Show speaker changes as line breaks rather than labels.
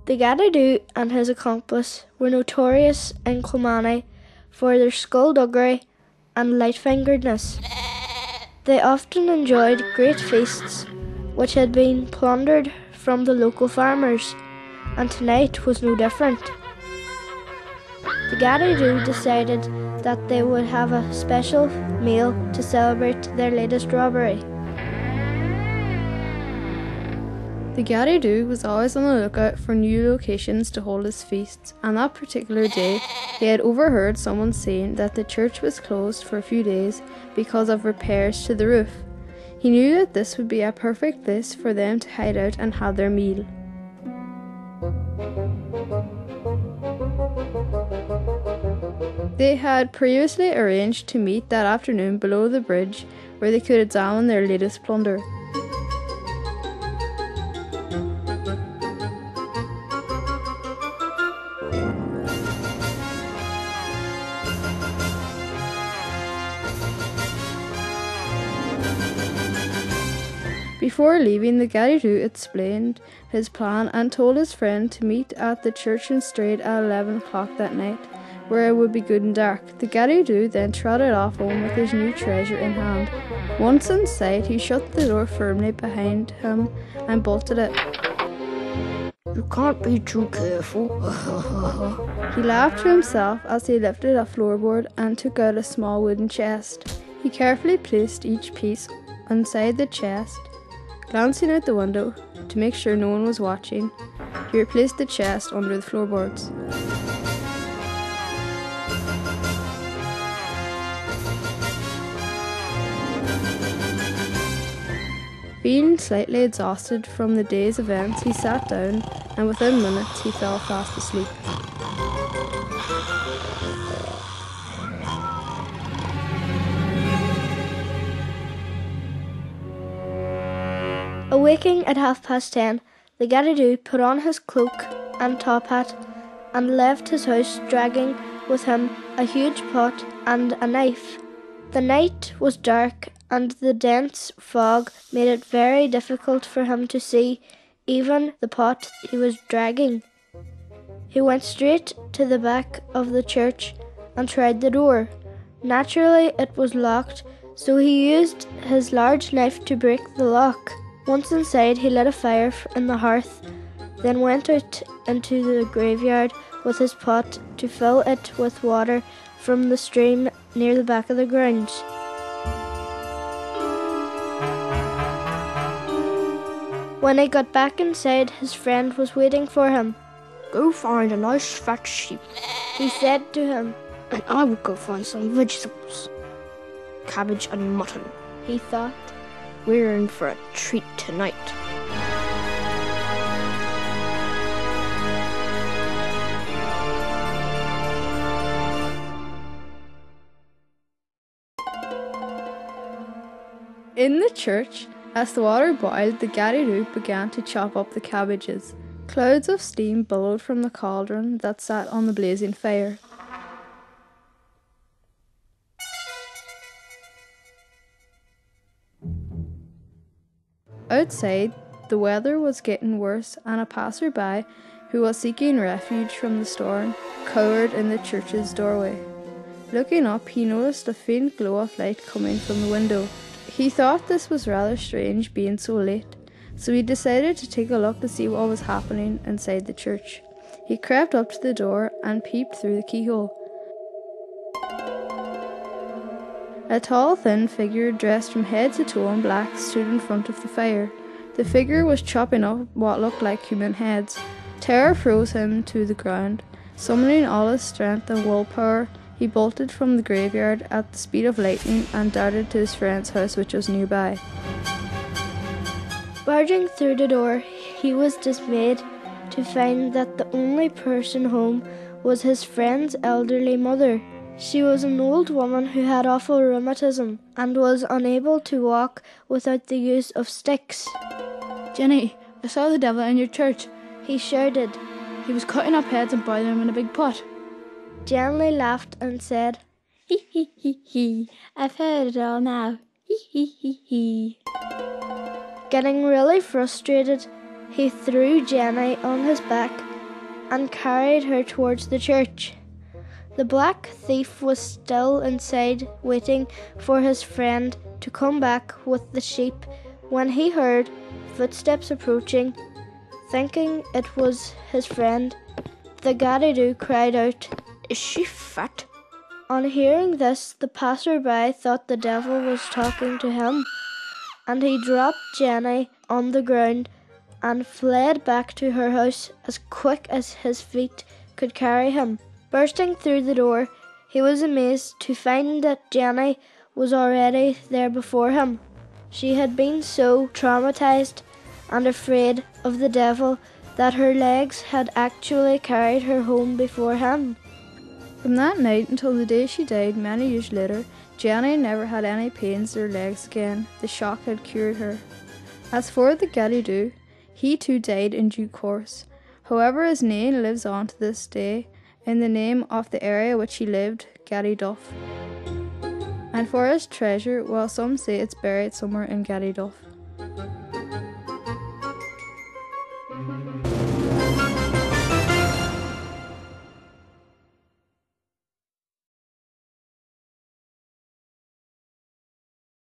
The gaby and his accomplice were notorious in Kilmarnock for their skullduggery and light-fingeredness. They often enjoyed great feasts which had been plundered from the local farmers, and tonight was no different. The gaby decided that they would have a special meal to celebrate their latest robbery.
The gaby was always on the lookout for new locations to hold his feasts, and that particular day he had overheard someone saying that the church was closed for a few days because of repairs to the roof. He knew that this would be a perfect place for them to hide out and have their meal. They had previously arranged to meet that afternoon below the bridge where they could examine their latest plunder. Before leaving, the gaby explained his plan and told his friend to meet at the church in Strait at 11 o'clock that night, where it would be good and dark. The gaby then trotted off home with his new treasure in hand. Once inside, he shut the door firmly behind him and bolted it.
"You can't be too careful."
He laughed to himself as he lifted a floorboard and took out a small wooden chest. He carefully placed each piece inside the chest. Glancing out the window to make sure no one was watching, he replaced the chest under the floorboards. Feeling slightly exhausted from the day's events, he sat down, and within minutes he fell fast asleep.
Awaking at 10:30, the gaby put on his cloak and top hat and left his house, dragging with him a huge pot and a knife. The night was dark and the dense fog made it very difficult for him to see even the pot he was dragging. He went straight to the back of the church and tried the door. Naturally, it was locked, so he used his large knife to break the lock. Once inside, he lit a fire in the hearth, then went out into the graveyard with his pot to fill it with water from the stream near the back of the grounds. When he got back inside, his friend was waiting for him.
"Go find a nice fat sheep,"
he said to him,
"and I will go find some vegetables. Cabbage and mutton,"
he thought.
"We're in for a treat tonight."
In the church, as the water boiled, the gaby began to chop up the cabbages. Clouds of steam billowed from the cauldron that sat on the blazing fire. Outside, the weather was getting worse, and a passer-by who was seeking refuge from the storm cowered in the church's doorway. Looking up, he noticed a faint glow of light coming from the window. He thought this was rather strange, being so late, so he decided to take a look to see what was happening inside the church. He crept up to the door and peeped through the keyhole. A tall, thin figure dressed from head to toe in black stood in front of the fire. The figure was chopping up what looked like human heads. Terror froze him to the ground. Summoning all his strength and willpower, he bolted from the graveyard at the speed of lightning and darted to his friend's house, which was nearby.
Barging through the door, he was dismayed to find that the only person home was his friend's elderly mother. She was an old woman who had awful rheumatism and was unable to walk without the use of sticks.
"Jenny, I saw the devil in your church,"
he shouted.
"He was cutting up heads and boiling them in a big pot."
Jenny laughed and said,
"Hee hee hee hee, I've heard it all now. Hee hee hee hee."
Getting really frustrated, he threw Jenny on his back and carried her towards the church. The black thief was still inside waiting for his friend to come back with the sheep when he heard footsteps approaching. Thinking it was his friend, the gaby cried out,
Is she fat?
On hearing this, the passer-by thought the devil was talking to him, and he dropped Jenny on the ground and fled back to her house as quick as his feet could carry him. Bursting through the door, he was amazed to find that Jenny was already there before him. She had been so traumatized and afraid of the devil that her legs had actually carried her home before him.
From that night until the day she died many years later, Jenny never had any pains in her legs again. The shock had cured her. As for the gaby, he too died in due course. However, his name lives on to this day in the name of the area which he lived, Duth. And for his treasure, well, some say it's buried somewhere in Duth.